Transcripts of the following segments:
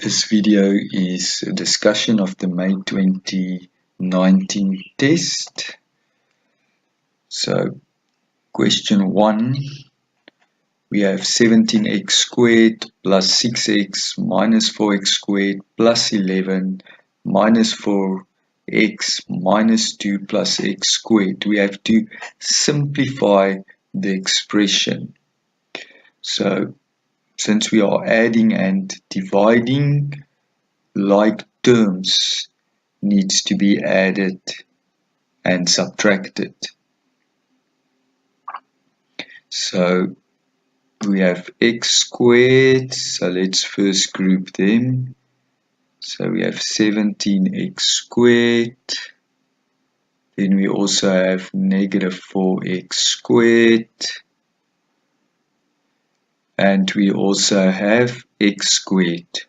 This video is a discussion of the May 2019 test. So, question 1, we have 17x squared plus 6x minus 4x squared plus 11 minus 4x minus 2 plus x squared. We have to simplify the expression. So, since we are adding and dividing, like terms needs to be added and subtracted. So we have x squared, so let's first group them. So we have 17x squared, then we also have negative 4x squared, and we also have x squared.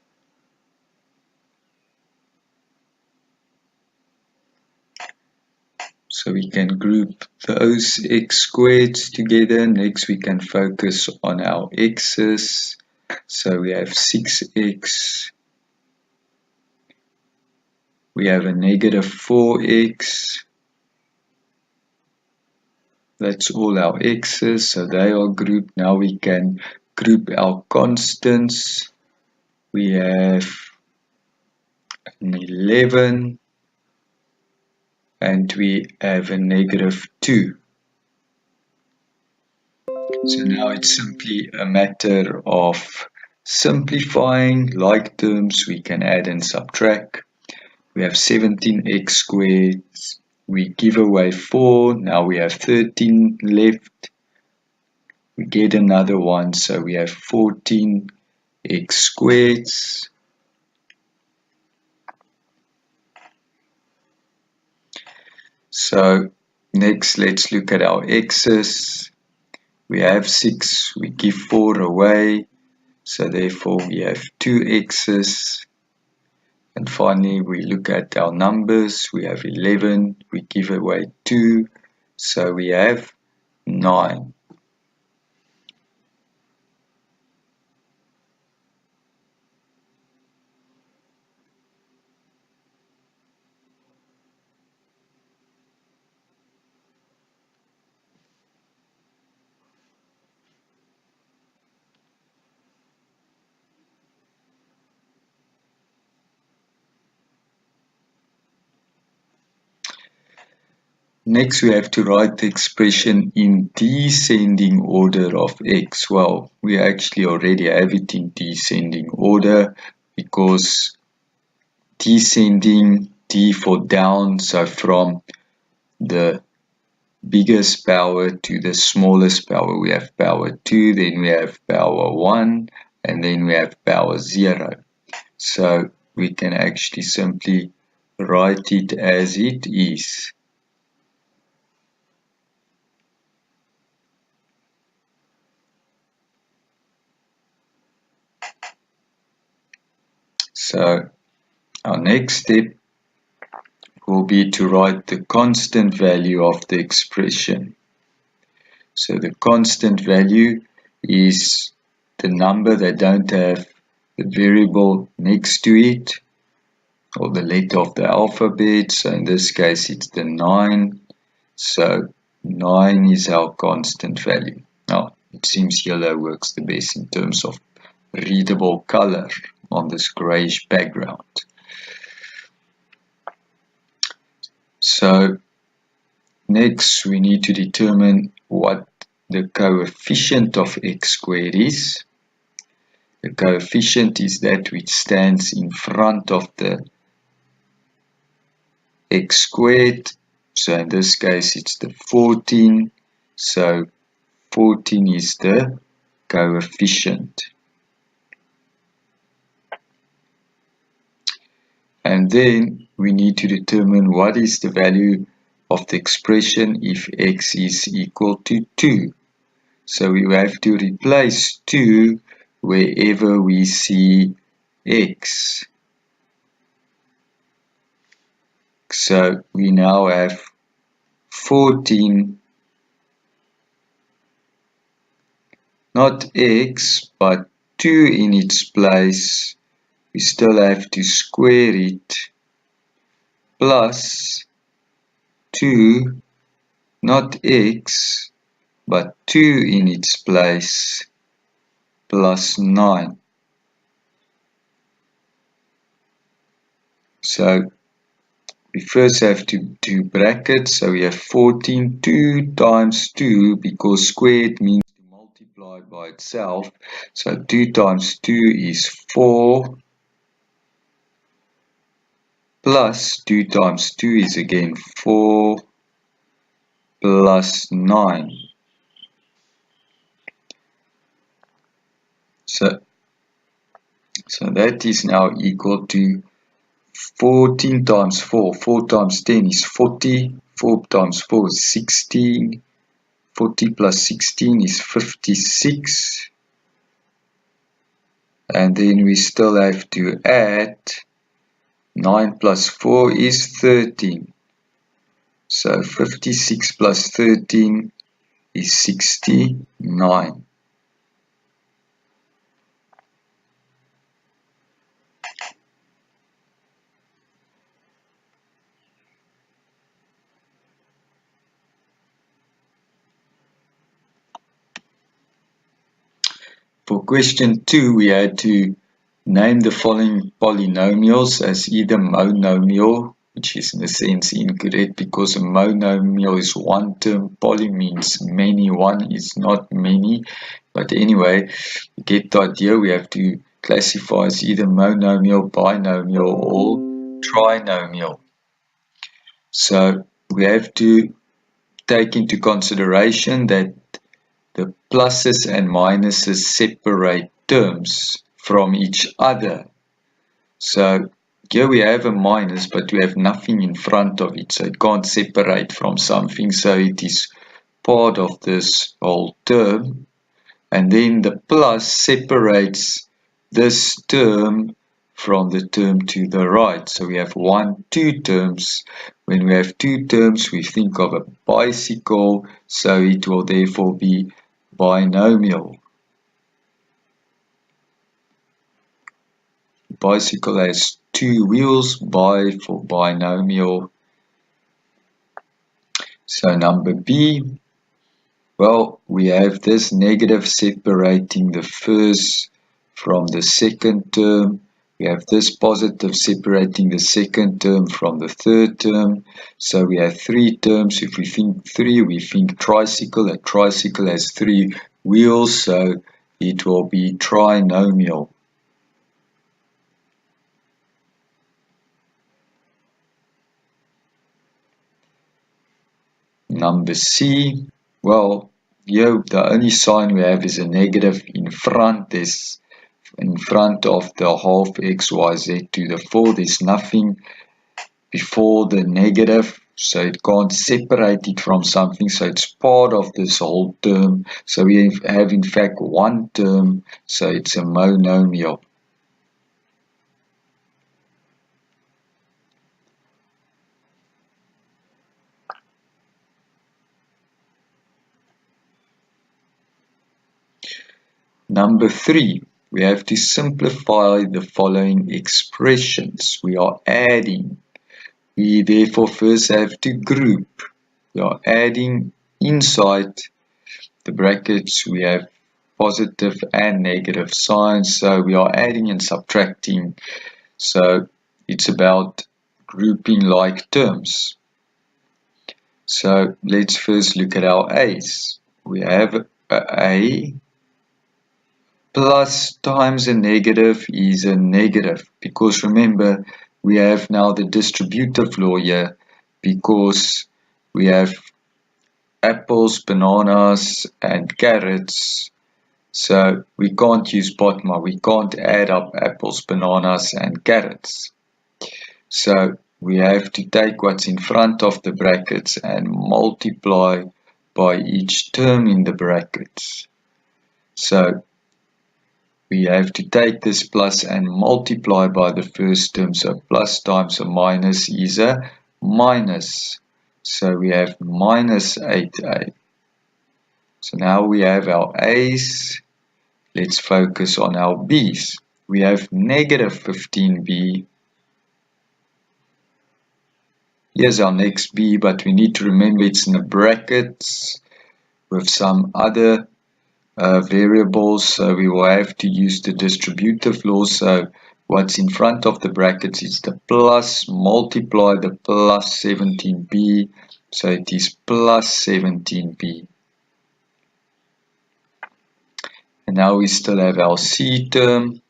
So we can group those x squareds together. Next we can focus on our x's. So we have 6x. We have a negative 4x. That's all our x's. So they are grouped. Now we can group our constants. We have an 11. And we have a negative 2. So now it's simply a matter of simplifying. Like terms, we can add and subtract. We have 17x squared. We give away 4. Now we have 13 left. We get another one, so we have 14x squared. So next, let's look at our x's. We have 6, we give 4 away, so therefore we have 2 x's. And finally, we look at our numbers. We have 11, we give away 2, so we have 9. Next, we have to write the expression in descending order of x. Well, we actually already have it in descending order because descending, D for down, so from the biggest power to the smallest power. We have power 2, then we have power 1, and then we have power 0. So we can actually simply write it as it is. So our next step will be to write the constant value of the expression. So the constant value is the number that don't have the variable next to it or the letter of the alphabet. So in this case it's the 9. So 9 is our constant value. Now it seems yellow works the best in terms of readable color on this grayish background. So next we need to determine what the coefficient of x squared is. The coefficient is that which stands in front of the x squared. So in this case it's the 14. So 14 is the coefficient. And then we need to determine what is the value of the expression if x is equal to 2. So we have to replace 2 wherever we see x. So we now have 14, not x, but 2 in its place, we still have to square it plus 2, not x, but 2 in its place, plus 9. So we first have to do brackets, so we have 14, 2 times 2, because squared means to multiply by itself, so 2 times 2 is 4, plus 2 times 2 is again 4, plus 9. So that is now equal to 14 times 4. 4 times 10 is 40. 4 times 4 is 16. 40 plus 16 is 56. And then we still have to add 9 plus 4 is 13. So 56 plus 13 is 69. For question 2, we had to name the following polynomials as either monomial, which is in a sense incorrect because a monomial is one term, poly means many, one is not many. But anyway, you get the idea. We have to classify as either monomial, binomial, or trinomial. So we have to take into consideration that the pluses and minuses separate terms from each other. So here we have a minus, but we have nothing in front of it, so it can't separate from something, so it is part of this whole term. And then the plus separates this term from the term to the right. So we have 1, 2 terms. When we have 2 terms, we think of a bicycle, so it will therefore be binomial. Bicycle has 2 wheels, bi for binomial. So number B, well, we have this negative separating the first from the second term. We have this positive separating the second term from the third term. So we have 3 terms. If we think 3, we think tricycle. A tricycle has 3 wheels, so it will be trinomial. Number C, well, here the only sign we have is a negative in front. There's in front of the half x, y, z to the 4. There's nothing before the negative, so it can't separate it from something, so it's part of this whole term. So we have in fact one term, so it's a monomial. Number 3, we have to simplify the following expressions. We are adding. We therefore first have to group. We are adding inside the brackets. We have positive and negative signs. So we are adding and subtracting. So it's about grouping like terms. So let's first look at our A's. We have A plus times a negative is a negative, because remember we have now the distributive law here, because we have apples, bananas and carrots, so we can't use BOTMA, we can't add up apples, bananas and carrots. So we have to take what's in front of the brackets and multiply by each term in the brackets. So we have to take this plus and multiply by the first term. So plus times a minus is a minus. So we have minus 8a. So now we have our A's. Let's focus on our B's. we have negative 15b. Here's our next b, but we need to remember it's in the brackets with some other variables, so we will have to use the distributive law. So what's in front of the brackets is the plus, multiply the plus 17b, so it is plus 17b. And now we still have our c term.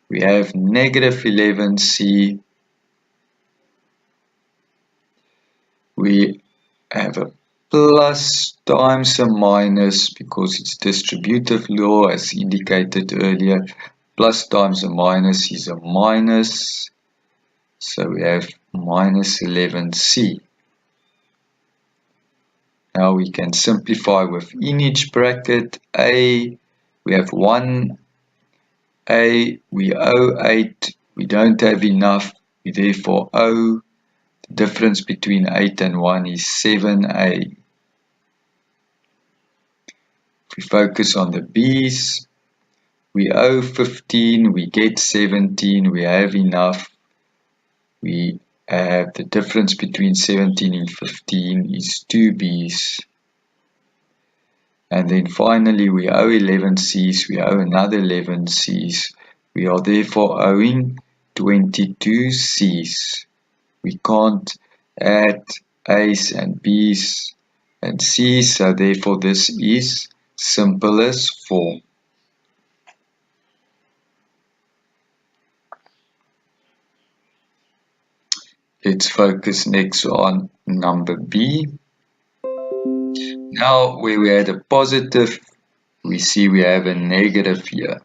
We have negative 11c. We have a plus times a minus because it's distributive law as indicated earlier. Plus times a minus is a minus. So we have minus 11c. Now we can simplify within each bracket. A, we have 1a, we owe 8, we don't have enough, we therefore owe. The difference between 8 and 1 is 7a. If we focus on the b's, we owe 15, we get 17, we have enough. We have the difference between 17 and 15 is 2 b's. And then finally we owe 11 c's, we owe another 11 c's. We are therefore owing 22 c's. We can't add a's and b's and c's, so therefore this is simplest form. Let's focus next on number B. Now where we had a positive, we see we have a negative here.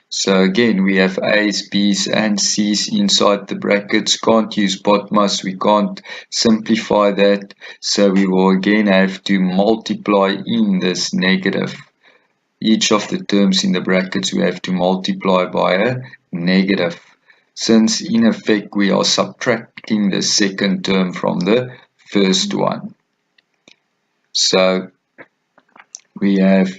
So again, we have A's, B's and C's inside the brackets. Can't use BODMAS, we can't simplify that. So we will again have to multiply in this negative. Each of the terms in the brackets we have to multiply by a negative, since in effect we are subtracting the second term from the first one. So we have,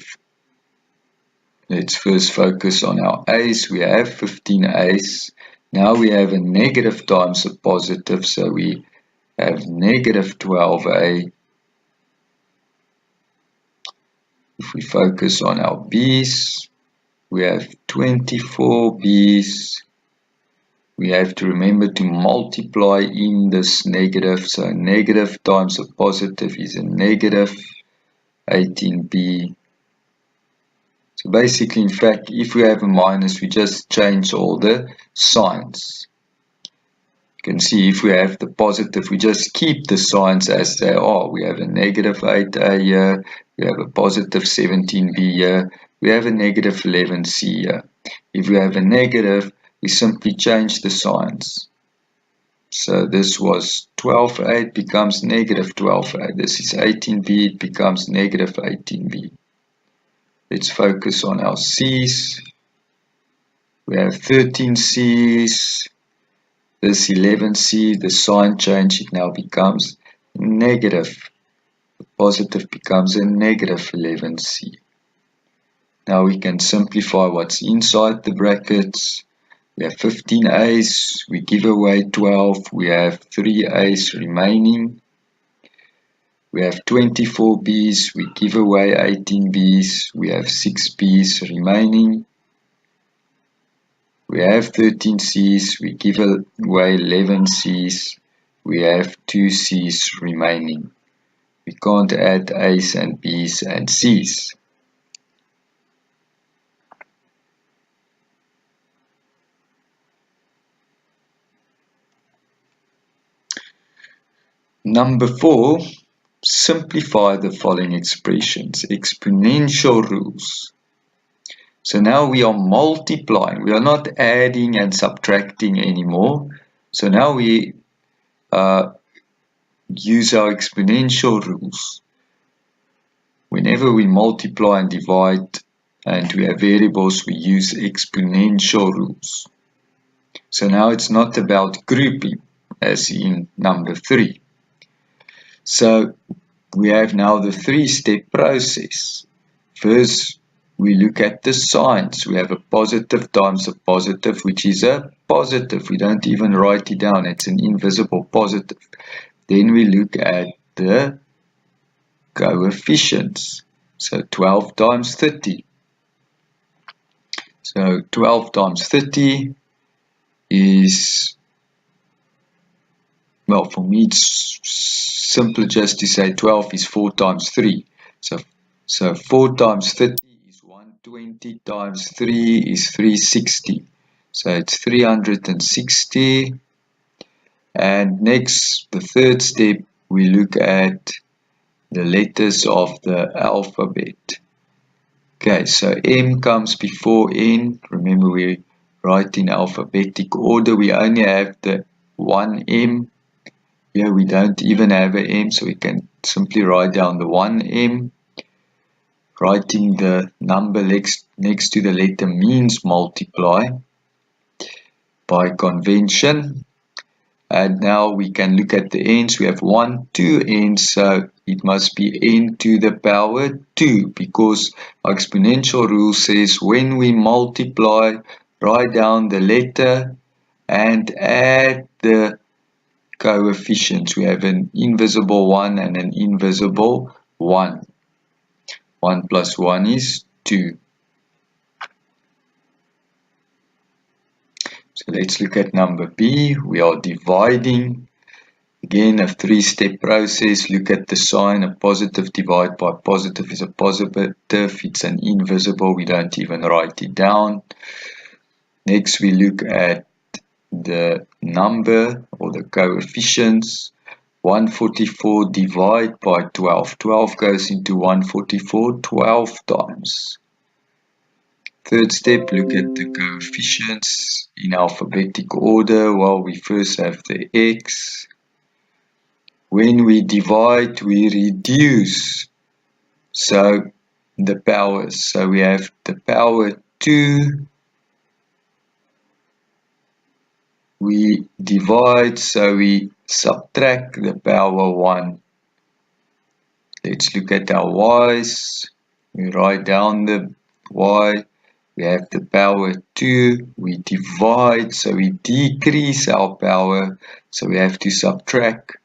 let's first focus on our A's. We have 15 A's. Now we have a negative times a positive, so we have negative 12A. If we focus on our B's, we have 24 B's. We have to remember to multiply in this negative, so negative times a positive is a negative 18b. So basically, in fact, if we have a minus, we just change all the signs. You can see if we have the positive, we just keep the signs as they are. We have a negative 8a here, we have a positive 17b here, we have a negative 11c here. If we have a negative, we simply change the signs. So this was 12a, it becomes negative 12a. This is 18b, it becomes negative 18b. Let's focus on our C's. We have 13 C's. This 11c, the sign change, it now becomes negative. The positive becomes a negative 11c. Now we can simplify what's inside the brackets. We have 15 A's, we give away 12, we have 3 A's remaining. We have 24 B's, we give away 18 B's, we have 6 B's remaining. We have 13 C's, we give away 11 C's, we have 2 C's remaining. We can't add A's and B's and C's. Number 4, simplify the following expressions. Exponential rules. So now we are multiplying. We are not adding and subtracting anymore. So now we use our exponential rules. Whenever we multiply and divide and we have variables, we use exponential rules. So now it's not about grouping as in number 3. So we have now the 3-step process. First, we look at the signs. We have a positive times a positive, which is a positive. We don't even write it down. It's an invisible positive. Then we look at the coefficients. So 12 times 30. So 12 times 30 is, well, for me it's simpler just to say 12 is 4 times 3. So 4 times 30 is 120 times 3 is 360. So it's 360. And next, the third step, we look at the letters of the alphabet. Okay, so M comes before N. Remember, we write in alphabetic order. We only have the one M. Here we don't even have an M, so we can simply write down the one M. Writing the number next to the letter means multiply by convention. And now we can look at the n's. We have 1, 2 n's, so it must be n to the power 2, because our exponential rule says when we multiply, write down the letter and add the coefficients. We have an invisible 1 and an invisible 1. 1 plus 1 is 2. So let's look at number B. We are dividing. Again, a three-step process. Look at the sign. A positive divided by positive is a positive. It's an invisible. We don't even write it down. Next, we look at the number or the coefficients. 144 divided by 12. 12 goes into 144 12 times. Third step, look at the coefficients in alphabetic order. Well, we first have the x. When we divide, we reduce. So the powers. So we have the power 2. We divide, so we subtract the power 1. Let's look at our y's. We write down the y. We have the power 2, we divide, so we decrease our power, so we have to subtract.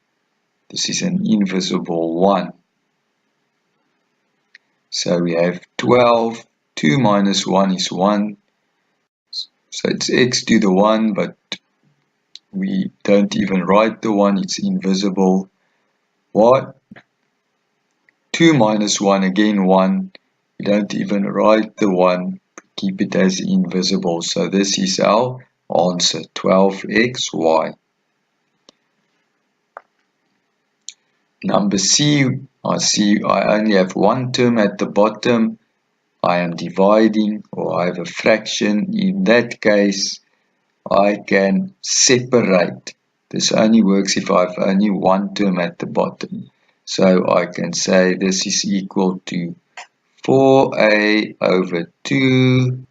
This is an invisible 1. So we have 12, 2 minus 1 is 1. So it's x to the 1, but we don't even write the 1, it's invisible. What? 2 minus 1, again 1. We don't even write the 1. Keep it as invisible. So this is our answer, 12xy. Number C, I see I only have one term at the bottom. I am dividing, or I have a fraction. In that case, I can separate. This only works if I have only one term at the bottom. So I can say this is equal to 4a over 2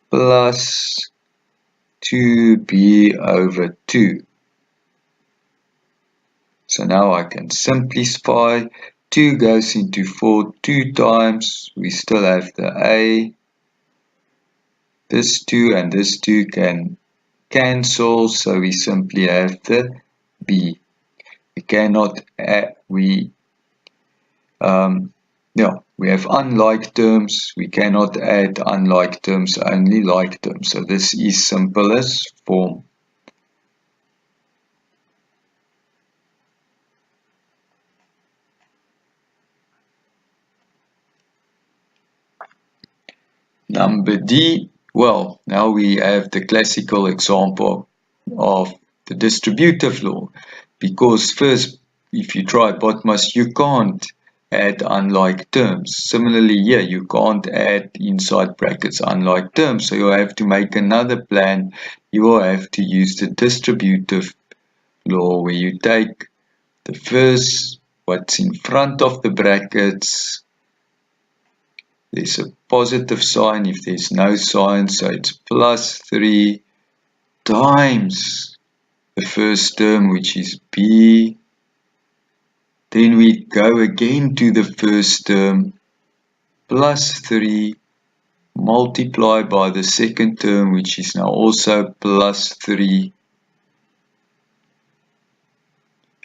plus 2b over 2. So now I can simplify. 2 goes into 4 2 times. We still have the a. This 2 and this 2 can cancel, so we simply have the b. We cannot add, we have unlike terms. We cannot add unlike terms, only like terms. So this is simplest form. Number D, well, now we have the classical example of the distributive law. Because first, if you try BODMAS, you can't add unlike terms. Similarly here, you can't add inside brackets unlike terms. So you have to make another plan. You will have to use the distributive law, where you take the first, what's in front of the brackets. There's a positive sign if there's no sign, so it's plus 3 times the first term, which is b. Then we go again to the first term, plus 3 multiply by the second term, which is now also plus 3.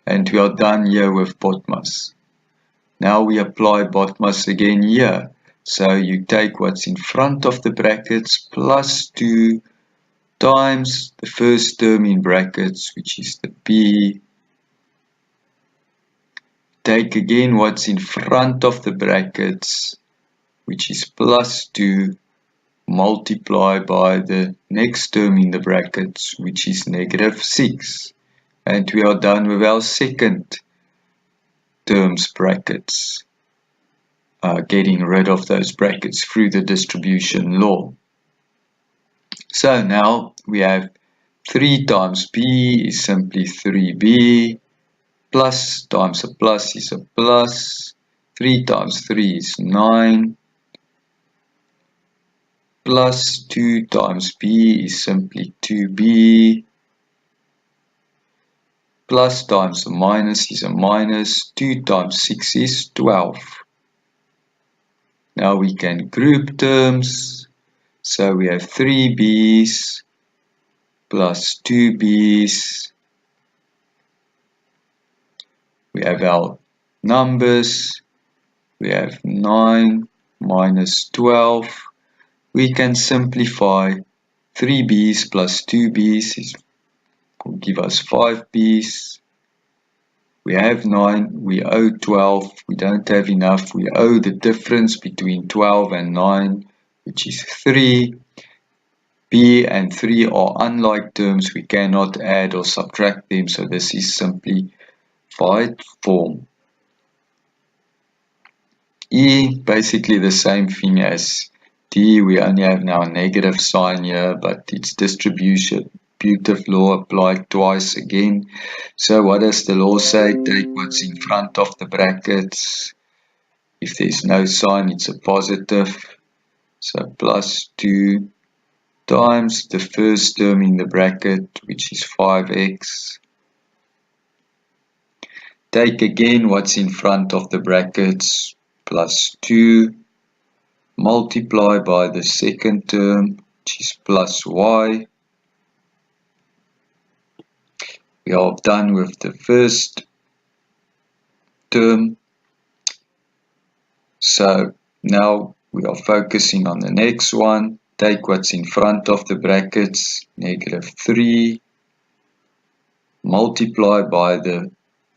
And we are done here with BODMAS. Now we apply BODMAS again here. So you take what's in front of the brackets plus 2 times the first term in brackets, which is the b. Take again what's in front of the brackets, which is plus 2, multiply by the next term in the brackets, which is negative 6. And we are done with our second terms brackets, getting rid of those brackets through the distribution law. So now we have 3 times b is simply 3b, plus times a plus is a plus, 3 times 3 is 9, plus 2 times b is simply 2b, plus times a minus is a minus, 2 times 6 is 12. Now we can group terms, so we have 3b's plus 2b's. We have our numbers, we have 9 minus 12. We can simplify 3b's plus 2b's will give us 5b's. We have 9, we owe 12, we don't have enough, we owe the difference between 12 and 9, which is 3. b and 3 are unlike terms, we cannot add or subtract them, so this is simplified form. E, basically the same thing as D, we only have now a negative sign here, but it's distributive law applied twice again. So what does the law say? Take what's in front of the brackets. If there's no sign, it's a positive. So plus 2 times the first term in the bracket, which is 5x. Take again what's in front of the brackets, plus 2. Multiply by the second term, which is plus y. We are done with the first term. So now we are focusing on the next one. Take what's in front of the brackets, negative 3. Multiply by the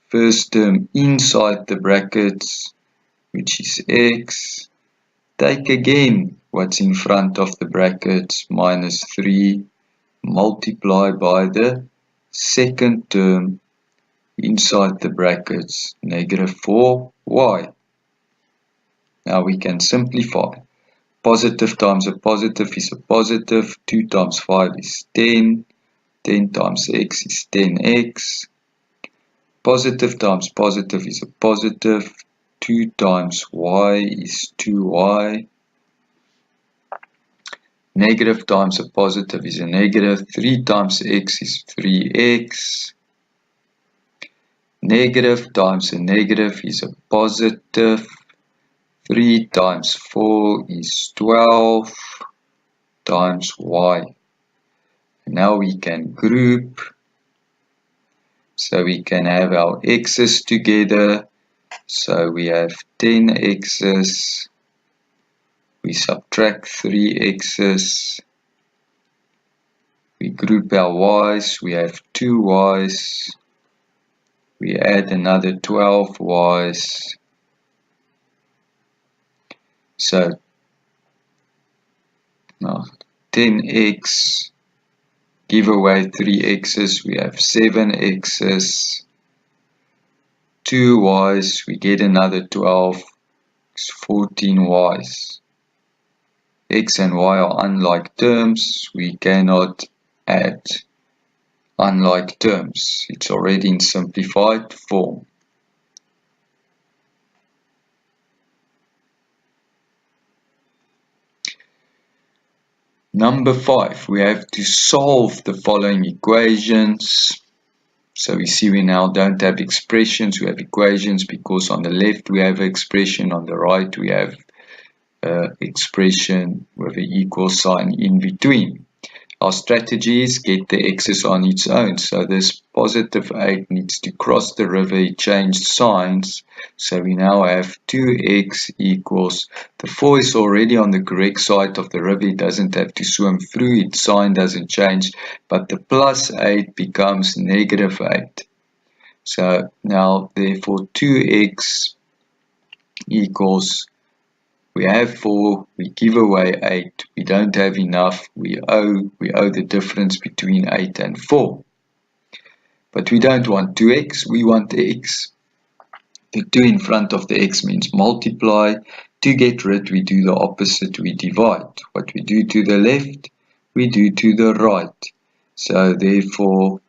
first term inside the brackets, which is x. Take again what's in front of the brackets, minus 3. Multiply by the second term inside the brackets, negative 4y. Now we can simplify. Positive times a positive is a positive. 2 times 5 is 10. 10 times x is 10x. Positive times positive is a positive. 2 times y is 2y. Negative times a positive is a negative. 3 times x is 3x. Negative times a negative is a positive. 3 times 4 is 12 times y. Now we can group. So we can have our x's together. So we have 10 x's. We subtract 3 x's. We group our y's. We have 2 y's. We add another 12 y's. So now 10x, give away 3 x's, we have 7 x's. 2 y's, we get another 12, 14 y's. X and y are unlike terms, we cannot add unlike terms. It's already in simplified form. Number 5, we have to solve the following equations. So we see we now don't have expressions, we have equations, because on the left we have an expression, on the right we have expression with an equal sign in between. Our strategy is get the x's on its own. So this positive 8 needs to cross the river. It changed signs. So we now have 2x equals, the 4 is already on the correct side of the river. It doesn't have to swim through. Its sign doesn't change. But the plus 8 becomes negative 8. So now therefore 2x equals, we have 4, we give away 8, we don't have enough, we owe the difference between 8 and 4. But we don't want 2x, we want x. The 2 in front of the x means multiply. To get rid, we do the opposite, we divide. What we do to the left, we do to the right. So therefore,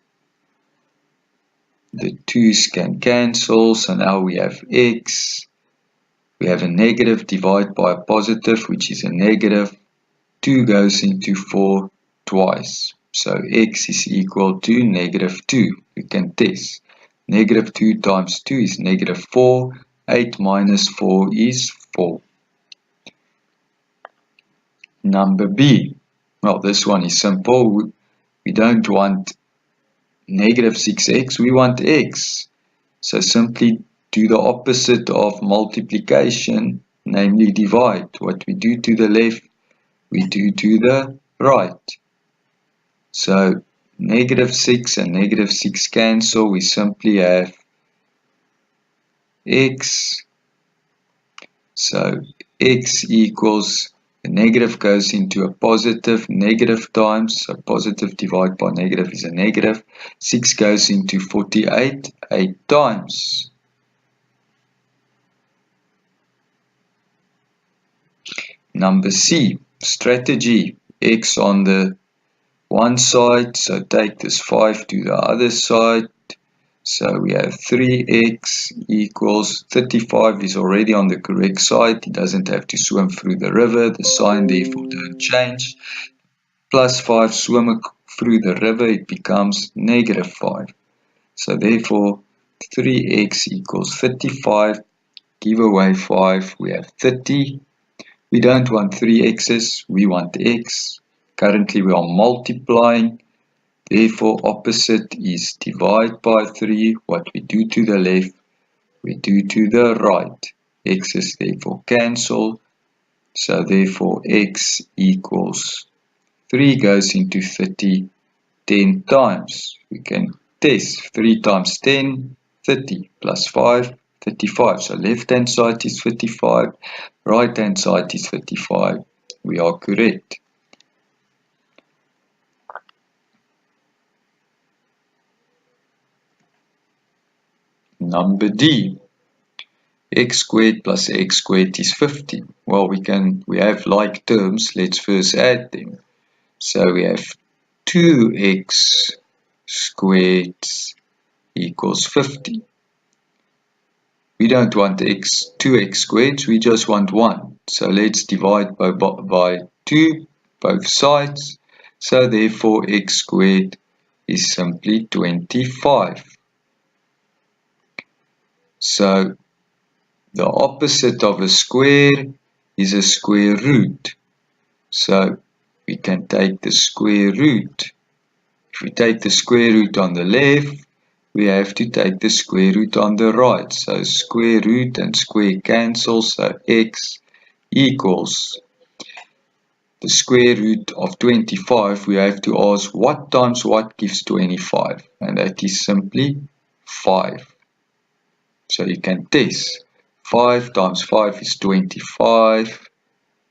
the 2's can cancel, so now we have x. We have a negative divided by a positive, which is a negative. 2 goes into 4 twice. So x is equal to negative 2. We can test. Negative 2 times 2 is negative 4. 8 minus 4 is 4. Number B. Well, this one is simple. We don't want negative 6x. We want x. So simply do the opposite of multiplication, namely divide. What we do to the left, we do to the right. So negative 6 and negative 6 cancel. We simply have x. So x equals, the negative goes into a positive, negative times, so positive divided by negative is a negative. 6 goes into 48, 8 times. Number C, strategy, x on the one side, so take this 5 to the other side. So we have 3x equals 35 is already on the correct side. It doesn't have to swim through the river. The sign therefore don't change. Plus 5 swim through the river. It becomes negative 5. So therefore 3x equals 35. Give away 5. We have 30. We don't want 3x's. We want x. Currently we are multiplying. Therefore, opposite is divide by 3. What we do to the left, we do to the right. X's therefore cancel. So therefore, x equals 3 goes into 30 10 times. We can test 3 times 10, 30 plus 5, 35. So left hand side is 55, right hand side is 55. We are correct. Number D, x squared plus x squared is 15. Well, we have like terms. Let's first add them. So we have 2x squared equals 50. We don't want 2x squared, we just want 1. So let's divide by 2, both sides. So therefore x squared is simply 25. So the opposite of a square is a square root. So we can take the square root. If we take the square root on the left, we have to take the square root on the right. So square root and square cancel. So x equals the square root of 25. We have to ask what times what gives 25. And that is simply 5. So you can test. 5 times 5 is 25.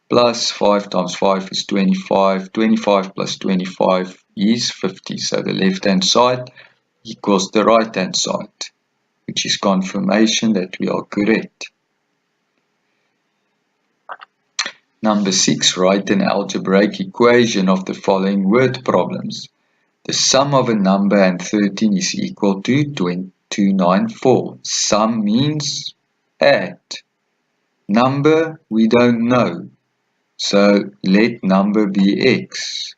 Plus 5 times 5 is 25. 25 plus 25 is 50. So the left hand side equals the right hand side, which is confirmation that we are correct. Number 6, write an algebraic equation of the following word problems. The sum of a number and 13 is equal to 294. Sum means add. Number, we don't know. So let number be x.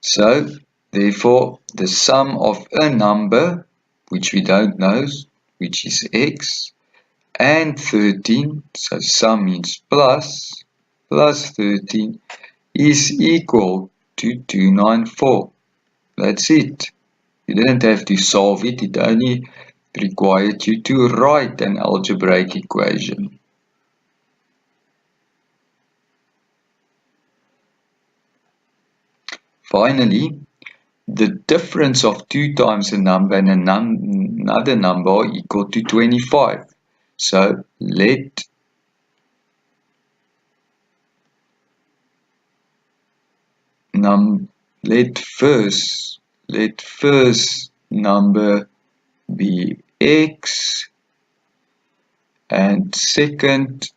So therefore the sum of a number which we don't know, which is x, and 13, so sum means plus 13 is equal to 294. That's it. You didn't have to solve it, it only required you to write an algebraic equation. Finally, the difference of 2 times a number and another number are equal to 25. So let first number be x and second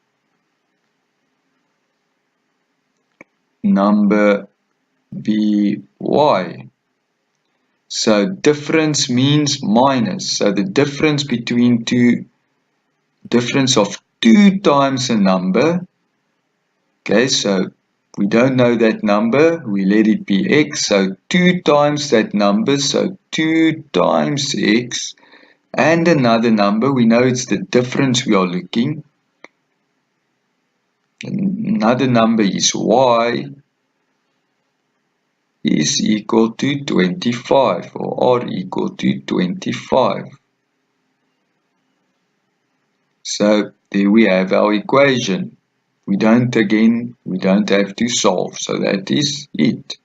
number be y. So difference means minus. So the difference of 2 times a number. Okay, so we don't know that number, we let it be x, so 2 times that number, so 2 times x, and another number, we know it's the difference we are looking. Another number is y, is equal to 25, or r equal to 25. So there we have our equation. We don't have to solve, so that is it.